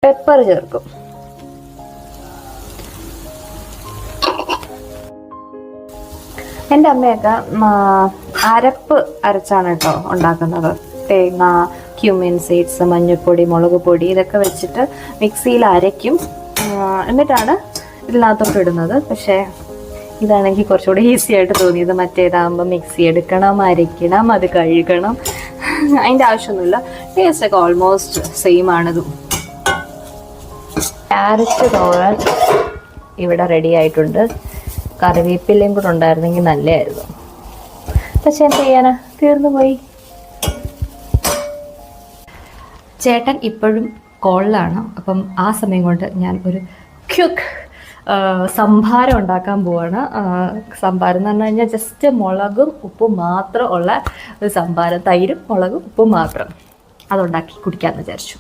Pepper ചേർക്കും. എൻ്റെ അമ്മയൊക്കെ അരപ്പ് അരച്ചാണ് കേട്ടോ ഉണ്ടാക്കുന്നത്. തേങ്ങ, ക്യൂമിൻ സീഡ്സ്, മഞ്ഞൾപ്പൊടി, മുളക് പൊടി ഇതൊക്കെ വെച്ചിട്ട് മിക്സിയിൽ അരയ്ക്കും. എന്നിട്ടാണ് ഇതിനകത്തോട്ട് ഇടുന്നത്. പക്ഷേ ഇതാണെങ്കിൽ കുറച്ചുകൂടി ഈസി ആയിട്ട് തോന്നിയത്. മറ്റേതാകുമ്പോൾ മിക്സി എടുക്കണം, അരയ്ക്കണം, അത് കഴുകണം, അതിൻ്റെ ആവശ്യമൊന്നുമില്ല. ടേസ്റ്റൊക്കെ ഓൾമോസ്റ്റ് സെയിം ആണിതും. ക്യാരറ്റ് തോരൻ ഇവിടെ റെഡി ആയിട്ടുണ്ട്. കറിവേപ്പിലയും കൂടെ ഉണ്ടായിരുന്നെങ്കിൽ നല്ലതായിരുന്നു. പക്ഷെ എന്ത് ചെയ്യാനാ, തീർന്നു പോയി. ചേട്ടൻ ഇപ്പോഴും കോളിലാണ്. അപ്പം ആ സമയം കൊണ്ട് ഞാൻ ഒരു ക്വിക്ക് സംഭാരം ഉണ്ടാക്കാൻ പോവാണ്. സംഭാരം എന്ന് പറഞ്ഞു കഴിഞ്ഞാൽ ജസ്റ്റ് മുളകും ഉപ്പും മാത്രം ഉള്ള ഒരു സംഭാരം. തൈരും മുളകും ഉപ്പും മാത്രം. അതുണ്ടാക്കി കുടിക്കാമെന്ന് വിചാരിച്ചു.